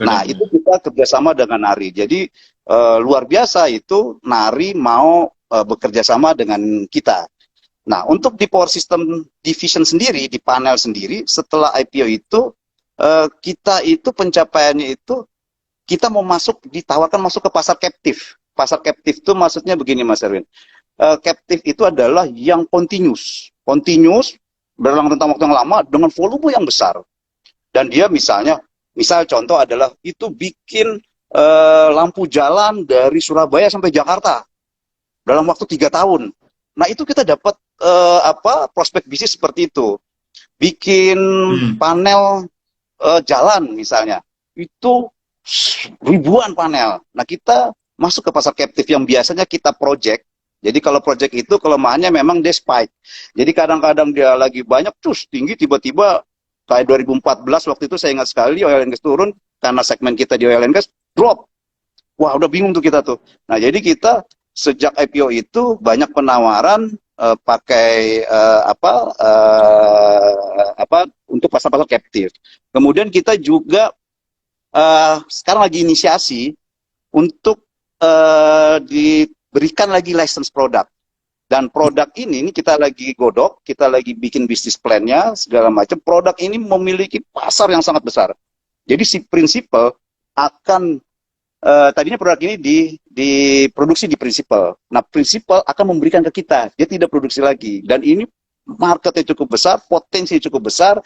Nah, itu Benar-benar. kita kerjasama dengan Nari. Jadi luar biasa itu Nari mau bekerja sama dengan kita. Nah, untuk di Power System Division sendiri, di panel sendiri, setelah IPO itu, kita itu pencapaiannya itu, kita mau masuk, ditawarkan masuk ke pasar captive. Pasar captive itu maksudnya begini, Mas Erwin. Captive itu adalah yang continuous. Continuous, dalam rentang waktu yang lama, dengan volume yang besar. Dan dia misal contoh adalah, itu bikin lampu jalan dari Surabaya sampai Jakarta dalam waktu 3 tahun. Nah, itu kita dapat prospek bisnis seperti itu. Bikin Hmm. panel jalan misalnya, itu ribuan panel. Nah, kita masuk ke pasar captive yang biasanya kita project. Jadi kalau project itu kelemahannya memang dia spike. Jadi kadang-kadang dia lagi banyak terus tinggi, tiba-tiba kayak 2014 waktu itu saya ingat sekali oil and gas turun karena segmen kita di oil and gas drop. Wah, udah bingung tuh kita tuh. Nah, jadi kita sejak IPO itu banyak penawaran pakai untuk pasar-pasar captive. Kemudian kita juga sekarang lagi inisiasi untuk diberikan lagi license produk. Dan produk ini kita lagi godok, kita lagi bikin bisnis plan-nya, segala macam. Produk ini memiliki pasar yang sangat besar. Jadi si prinsipal akan tadinya produk ini diproduksi di Principal. Nah, Principal akan memberikan ke kita. Dia tidak produksi lagi. Dan ini marketnya cukup besar, potensi cukup besar,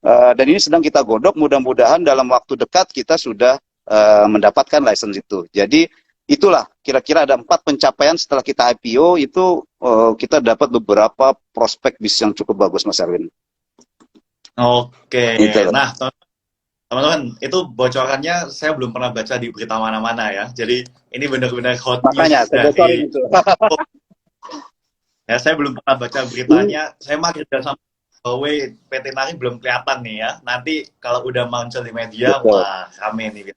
dan ini sedang kita godok. Mudah-mudahan dalam waktu dekat kita sudah mendapatkan license itu. Jadi itulah kira-kira ada 4 pencapaian setelah kita IPO itu, kita dapat beberapa prospek bisnis yang cukup bagus, Mas Erwin. Oke. Itu loh. Nah, teman-teman, itu bocorannya saya belum pernah baca di berita mana-mana ya. Jadi ini benar-benar hot news Makanya saya bocorin dari. itu. Ya, saya belum pernah baca Ini, beritanya. Saya mah kerja sama Huawei, PT Nari belum kelihatan nih ya. Nanti kalau udah muncul di media, betul. wah rame nih.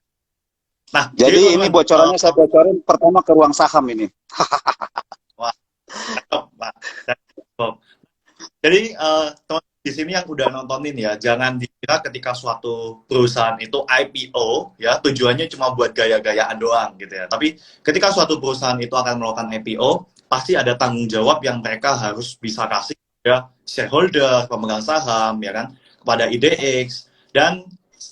Nah, jadi Jadi ini teman-teman, bocorannya saya bocorin pertama ke ruang saham ini. wah, cakep, Pak. Cakep. Jadi teman di sini yang udah nontonin ya, jangan dikira ketika suatu perusahaan itu IPO ya tujuannya cuma buat gaya-gayaan doang gitu ya. Tapi ketika suatu perusahaan itu akan melakukan IPO, pasti ada tanggung jawab yang mereka harus bisa kasih ya shareholder, pemegang saham ya kan, kepada IDX dan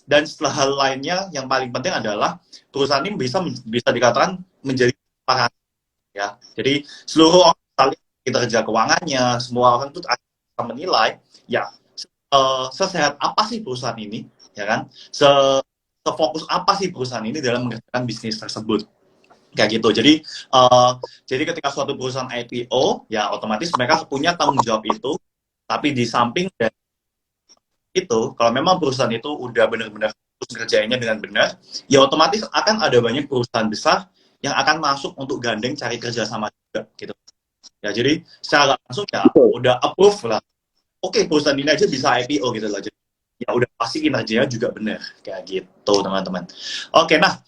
setelah hal lainnya yang paling penting adalah perusahaan ini bisa dikatakan menjadi para ya. Jadi seluruh orang saling kinerja keuangannya, semua orang itu akan menilai ya sesehat apa sih perusahaan ini, ya kan? Sefokus apa sih perusahaan ini dalam mengerjakan bisnis tersebut, kayak gitu. Jadi ketika suatu perusahaan IPO, ya otomatis mereka punya tanggung jawab itu. Tapi di samping dari itu, kalau memang perusahaan itu udah benar-benar ngerjainnya dengan benar, ya otomatis akan ada banyak perusahaan besar yang akan masuk untuk gandeng cari kerjasama juga, gitu. Ya, jadi secara langsung ya Betul. udah approve lah. Oke, perusahaan ini aja bisa IPO gitu loh. Jadi ya udah pasti kinerjanya juga benar kayak gitu, teman-teman. Oke, nah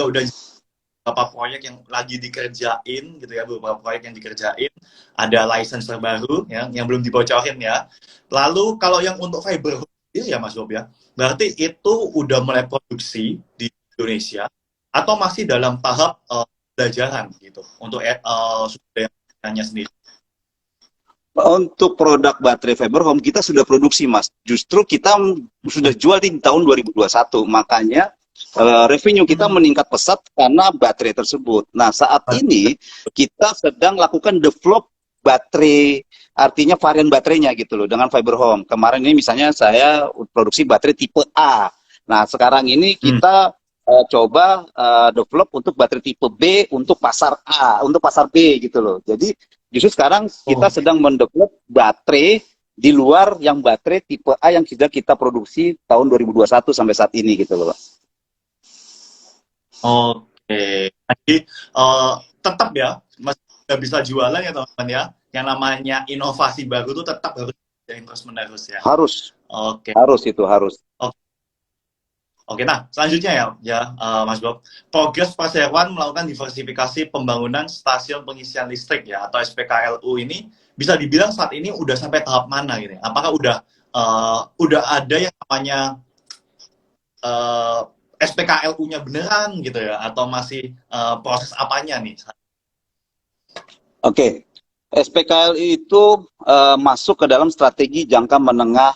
udah beberapa proyek yang lagi dikerjain gitu ya, beberapa proyek yang dikerjain, ada license terbaru yang belum dibocorin ya. Lalu kalau yang untuk fiber ini ya Mas Bob ya, berarti itu udah mulai produksi di Indonesia atau masih dalam tahap pembelajaran gitu untuk sumber dayanya sendiri. Untuk produk baterai fiber home kita sudah produksi, Mas. Justru kita sudah jual di tahun 2021. Makanya revenue kita Hmm. meningkat pesat karena baterai tersebut. Nah, saat ini kita sedang lakukan develop baterai, artinya varian baterainya gitu loh, dengan fiber home. Kemarin ini misalnya saya produksi baterai tipe A. Nah, sekarang ini Hmm. kita coba develop untuk baterai tipe B untuk pasar A, untuk pasar B gitu loh. Jadi justru sekarang kita Oh, sedang mendevelop baterai di luar yang baterai tipe A yang sudah kita produksi tahun 2021 sampai saat ini gitu loh, Pak. oke. Jadi tetap ya, masih nggak bisa jualan ya teman-teman ya. Yang namanya inovasi baru itu tetap harus terus menerus ya. Harus, Oke. harus itu harus. Oke. Oke, nah selanjutnya Mas Bob, Progres Perseroan melakukan diversifikasi pembangunan stasiun pengisian listrik ya atau SPKLU ini bisa dibilang saat ini udah sampai tahap mana gitu? Apakah udah ada yang namanya SPKLU-nya beneran gitu ya, atau masih proses apanya nih? Oke, SPKL itu masuk ke dalam strategi jangka menengah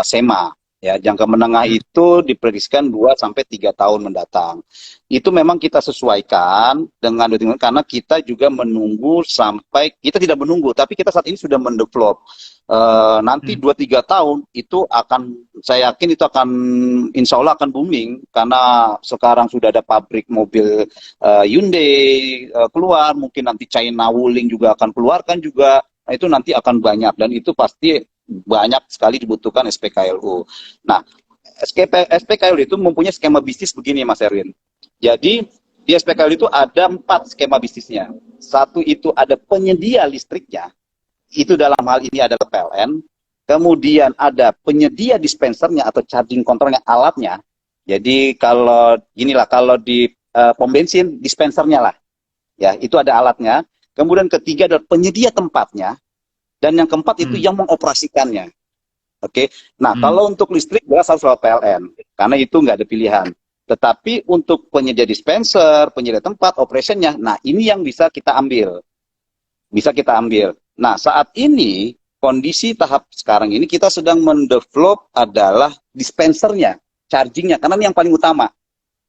SEMA. Ya, jangka menengah Hmm. itu diprediksikan 2 sampai 3 tahun mendatang. Itu memang kita sesuaikan dengan karena kita juga menunggu sampai kita tidak menunggu, tapi kita saat ini sudah mendevelop. Nanti Hmm. 2-3 tahun itu akan, saya yakin itu akan insya Allah akan booming karena sekarang sudah ada pabrik mobil Hyundai keluar, mungkin nanti China Wuling juga akan keluarkan juga. Nah, itu nanti akan banyak dan itu pasti banyak sekali dibutuhkan SPKLU. Nah, SPKLU itu mempunyai skema bisnis begini, Mas Erwin. Jadi di SPKLU itu ada 4 skema bisnisnya. Satu itu ada penyedia listriknya, itu dalam hal ini adalah PLN. Kemudian ada penyedia dispensernya atau charging controlnya, alatnya. Jadi kalau inilah, kalau di pom bensin dispensernya lah, ya itu ada alatnya. Kemudian ketiga adalah penyedia tempatnya, dan yang keempat itu Hmm. yang mengoperasikannya. Oke, nah Hmm. kalau untuk listrik jelas harus lewat PLN, karena itu nggak ada pilihan. Tetapi untuk penyedia dispenser, penyedia tempat, operationnya, nah ini yang bisa kita ambil, bisa kita ambil. Nah, saat ini kondisi tahap sekarang ini kita sedang mendevelop adalah dispensernya, chargingnya, karena ini yang paling utama,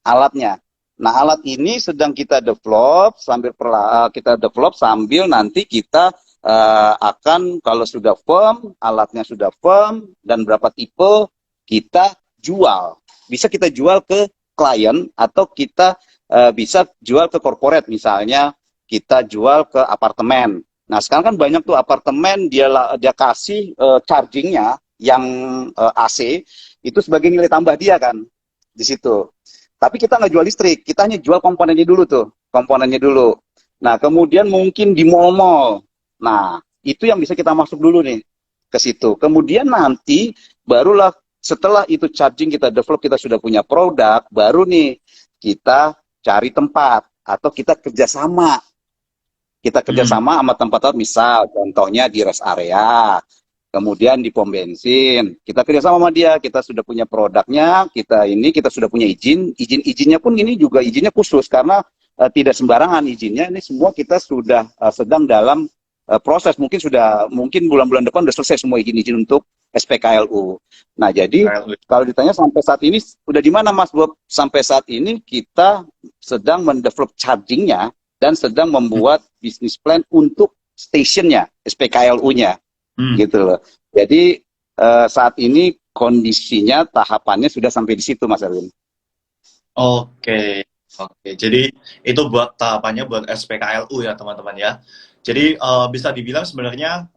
alatnya. Nah, alat ini sedang kita develop sambil nanti kita akan, kalau sudah firm, alatnya sudah firm dan berapa tipe, kita jual. Bisa kita jual ke klien atau kita bisa jual ke corporate, misalnya kita jual ke apartemen. Nah, sekarang kan banyak tuh apartemen dia kasih chargingnya yang AC itu sebagai nilai tambah dia kan di situ. Tapi kita nggak jual listrik, kita hanya jual komponennya dulu tuh, komponennya dulu. Nah, kemudian mungkin di mall-mall. Nah, itu yang bisa kita masuk dulu nih ke situ. Kemudian nanti barulah setelah itu charging kita develop, kita sudah punya produk, baru nih kita cari tempat atau kita kerjasama. Kita Hmm. kerjasama sama tempat-tempat, misal contohnya di rest area, kemudian di pom bensin, kita kerjasama sama dia, kita sudah punya produknya, kita sudah punya izinnya pun ini juga izinnya khusus karena tidak sembarangan izinnya, ini semua kita sudah sedang dalam proses, mungkin bulan-bulan depan sudah selesai semua izin untuk SPKLU. Nah, jadi KLU. kalau ditanya sampai saat ini udah di mana, Mas Bob? Sampai saat ini kita sedang mendevelop chargingnya dan sedang Hmm. membuat bisnis plan untuk stationnya, SPKLU-nya, Hmm. gitu loh. Jadi saat ini kondisinya tahapannya sudah sampai di situ, Mas Erwin. Oke, oke. Jadi itu buat tahapannya buat SPKLU ya teman-teman ya. Jadi bisa dibilang sebenarnya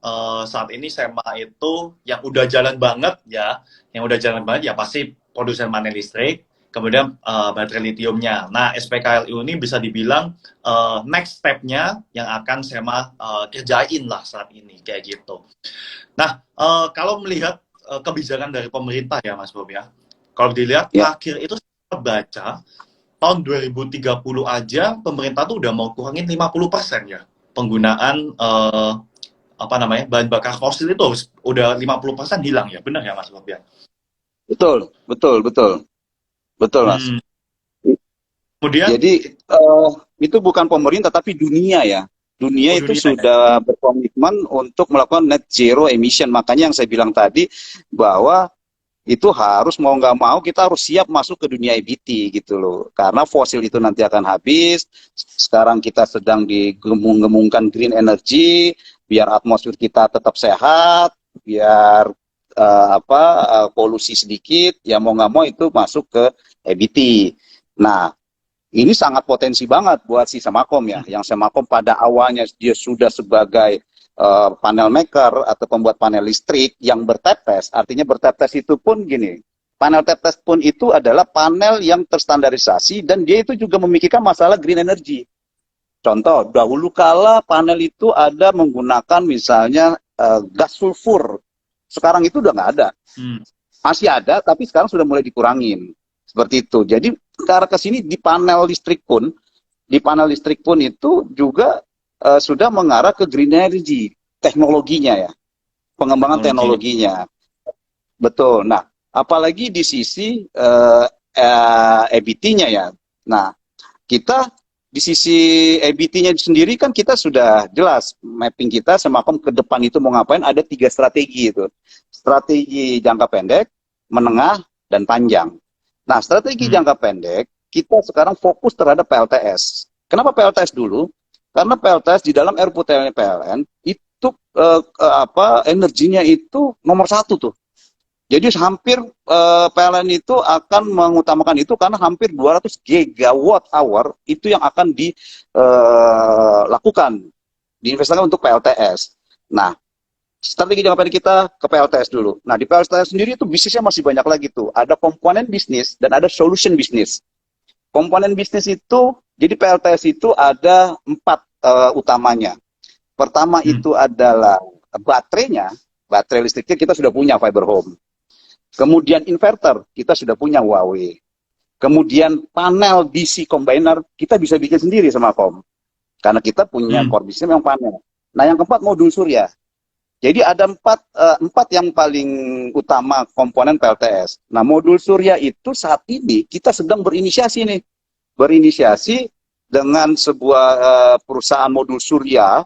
saat ini SEMA itu yang udah jalan banget ya, yang udah jalan banget ya pasti produsen panel listrik, kemudian baterai litiumnya. Nah SPKLU ini bisa dibilang next step-nya yang akan SEMA kerjain lah saat ini kayak gitu. Nah kalau melihat kebijakan dari pemerintah ya Mas Bob ya, kalau dilihat Ya, terakhir itu saya baca tahun 2030 aja pemerintah tuh udah mau kurangin 50% ya penggunaan apa namanya bahan bakar fosil itu udah 50% hilang ya, benar ya Mas Bob ya? betul, betul, betul, betul, Mas. Hmm. Kemudian Jadi itu bukan pemerintah tapi dunia ya. Dunia oh itu dunia ya. sudah berkomitmen untuk melakukan net zero emission. Makanya yang saya bilang tadi bahwa itu harus mau nggak mau kita harus siap masuk ke dunia EBT gitu loh. Karena fosil itu nanti akan habis. Sekarang kita sedang digemung-gemungkan green energy biar atmosfer kita tetap sehat, biar polusi sedikit. Ya mau nggak mau itu masuk ke EBT. Nah, ini sangat potensi banget buat si Semakom ya. Yang Semakom pada awalnya dia sudah sebagai panel maker atau pembuat panel listrik yang bertetes. Artinya bertetes itu pun gini, panel tetes pun itu adalah panel yang terstandarisasi dan dia itu juga memikirkan masalah green energy. Contoh, dahulu kala panel itu ada menggunakan misalnya gas sulfur. Sekarang itu udah nggak ada. Hmm. Masih ada, tapi sekarang sudah mulai dikurangin. Seperti itu. Jadi ke arah ke sini di panel listrik pun itu juga sudah mengarah ke green energy, teknologinya ya, pengembangan Teknologinya. teknologinya. Betul. Nah, apalagi di sisi EBT-nya ya. Nah, kita di sisi EBT-nya sendiri kan kita sudah jelas mapping kita Semakom ke depan itu mau ngapain, ada 3 strategi itu. Strategi jangka pendek, menengah, dan panjang. Nah, strategi jangka pendek, kita sekarang fokus terhadap PLTS. Kenapa PLTS dulu? Karena PLTS di dalam RUU PLN itu energinya itu nomor 1 tuh. Jadi hampir PLN itu akan mengutamakan itu karena hampir 200 gigawatt hour itu yang akan dilakukan, diinvestasikan untuk PLTS. Nah, strategi jangka pendek kita ke PLTS dulu. Nah, di PLTS sendiri itu bisnisnya masih banyak lagi tuh. Ada komponen bisnis dan ada solution bisnis. Komponen bisnis itu, jadi PLTS itu ada 4 utamanya. Pertama itu adalah baterainya, baterai listriknya kita sudah punya Fiber Home. Kemudian inverter, kita sudah punya Huawei. Kemudian panel DC combiner, kita bisa bikin sendiri sama Kom. Karena kita punya core bisnis memang panel. Nah, yang keempat modul surya. Jadi ada 4 yang paling utama komponen PLTS. Nah, modul surya itu saat ini kita sedang berinisiasi nih. Berinisiasi dengan sebuah perusahaan modul surya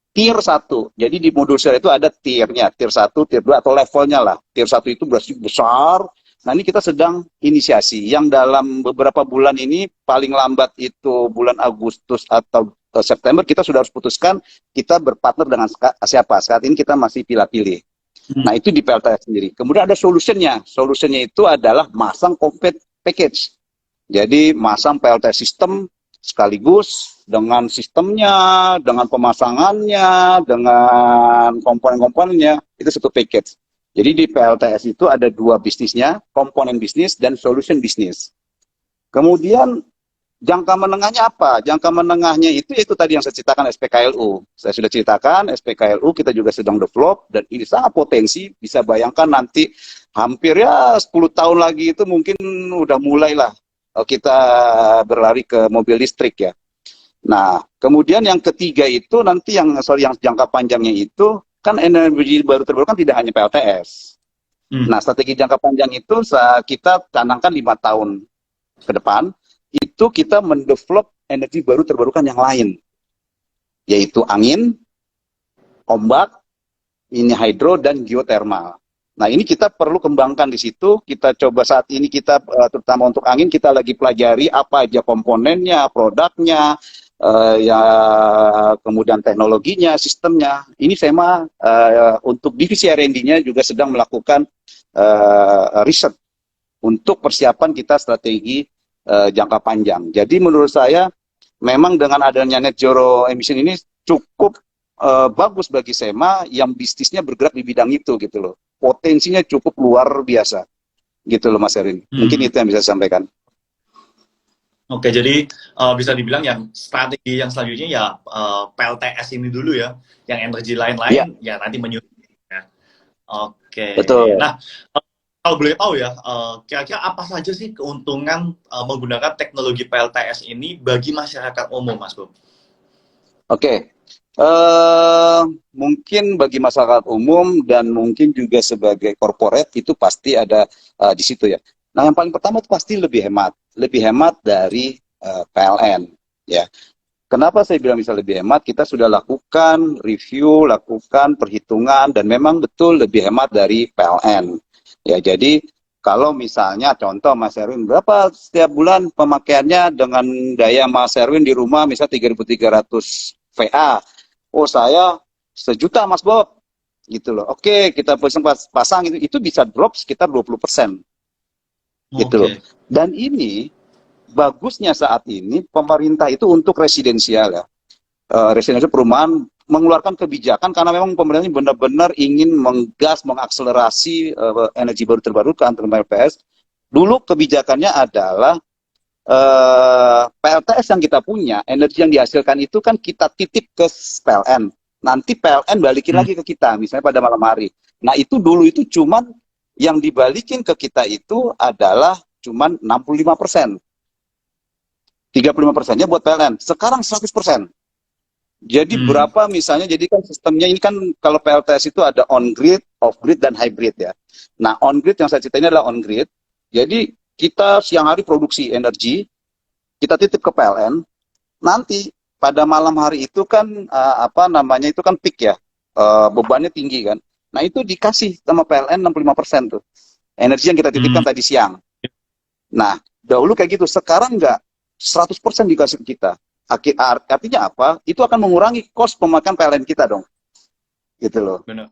tier 1. Jadi di modul surya itu ada tiernya, tier 1, tier 2 atau levelnya lah. Tier 1 itu berarti besar. Nah, ini kita sedang inisiasi yang dalam beberapa bulan ini, paling lambat itu bulan Agustus atau September, kita sudah harus putuskan kita berpartner dengan siapa. Saat ini kita masih pilih-pilih. Nah, itu di PLTS sendiri. Kemudian ada solutionnya. Solutionnya itu adalah masang complete package. Jadi masang PLTS system sekaligus dengan sistemnya, dengan pemasangannya, dengan komponen-komponennya, itu satu package. Jadi di PLTS itu ada 2 bisnisnya, komponen bisnis dan solution bisnis. Kemudian jangka menengahnya apa? Jangka menengahnya itu tadi yang saya ceritakan SPKLU. Saya sudah ceritakan SPKLU kita juga sedang develop dan ini sangat potensi, bisa bayangkan nanti hampir ya 10 tahun lagi itu mungkin udah mulailah kita berlari ke mobil listrik ya. Nah, kemudian yang ketiga itu nanti yang jangka panjangnya itu kan energi baru terbarukan tidak hanya PLTS. Nah, strategi jangka panjang itu kita canangkan 5 tahun ke depan itu kita mendevelop energi baru terbarukan yang lain, yaitu angin, ombak, ini hidro dan geothermal. Nah, ini kita perlu kembangkan di situ. Kita coba saat ini kita terutama untuk angin kita lagi pelajari apa aja komponennya, produknya, ya kemudian teknologinya, sistemnya. Ini SEMA untuk divisi R&D-nya juga sedang melakukan riset untuk persiapan kita strategi jangka panjang. Jadi menurut saya memang dengan adanya net zero emission ini cukup bagus bagi SEMA yang bisnisnya bergerak di bidang itu gitu loh. Potensinya cukup luar biasa gitu loh Mas Erwin. Mungkin itu yang bisa saya sampaikan. Oke, jadi bisa dibilang yang strategi yang selanjutnya ya PLTS ini dulu ya, yang energi lain-lain ya nanti menyusul ya. Oke. Betul. Nah, kalau boleh tahu ya, kira-kira apa saja sih keuntungan menggunakan teknologi PLTS ini bagi masyarakat umum, Mas Bob? Oke. Mungkin bagi masyarakat umum dan mungkin juga sebagai corporate itu pasti ada di situ ya. Nah, yang paling pertama itu pasti lebih hemat dari PLN ya. Kenapa saya bilang bisa lebih hemat? Kita sudah lakukan review, lakukan perhitungan dan memang betul lebih hemat dari PLN. Ya, jadi kalau misalnya contoh Mas Erwin, berapa setiap bulan pemakaiannya dengan daya Mas Erwin di rumah misalnya 3.300 VA. Oh, saya 1 juta Mas Bob. Gitu loh. Oke, kita pasang itu bisa drop sekitar 20%. Gitu loh. Dan ini bagusnya saat ini pemerintah itu untuk residensial ya. Residensial perumahan mengeluarkan kebijakan karena memang pemerintah ini benar-benar ingin mengakselerasi energi baru terbarukan terutama PLTS. Dulu kebijakannya adalah PLTS yang kita punya, energi yang dihasilkan itu kan kita titip ke PLN. Nanti PLN balikin lagi ke kita, misalnya pada malam hari. Nah, itu dulu itu cuman yang dibalikin ke kita itu adalah cuman 65%. 35%-nya buat PLN. Sekarang 100%. Jadi berapa misalnya, jadi kan sistemnya ini kan kalau PLTS itu ada on-grid, off-grid, dan hybrid ya. Nah, on-grid yang saya cerita ini adalah on-grid. Jadi kita siang hari produksi energi, kita titip ke PLN, nanti pada malam hari itu kan apa namanya itu kan peak ya, bebannya tinggi kan. Nah itu dikasih sama PLN 65% tuh energi yang kita titipkan tadi siang. Nah dahulu kayak gitu, sekarang nggak 100% dikasih ke kita. Artinya apa? Itu akan mengurangi kos pemakaian PLN kita dong, gitu loh. Benar.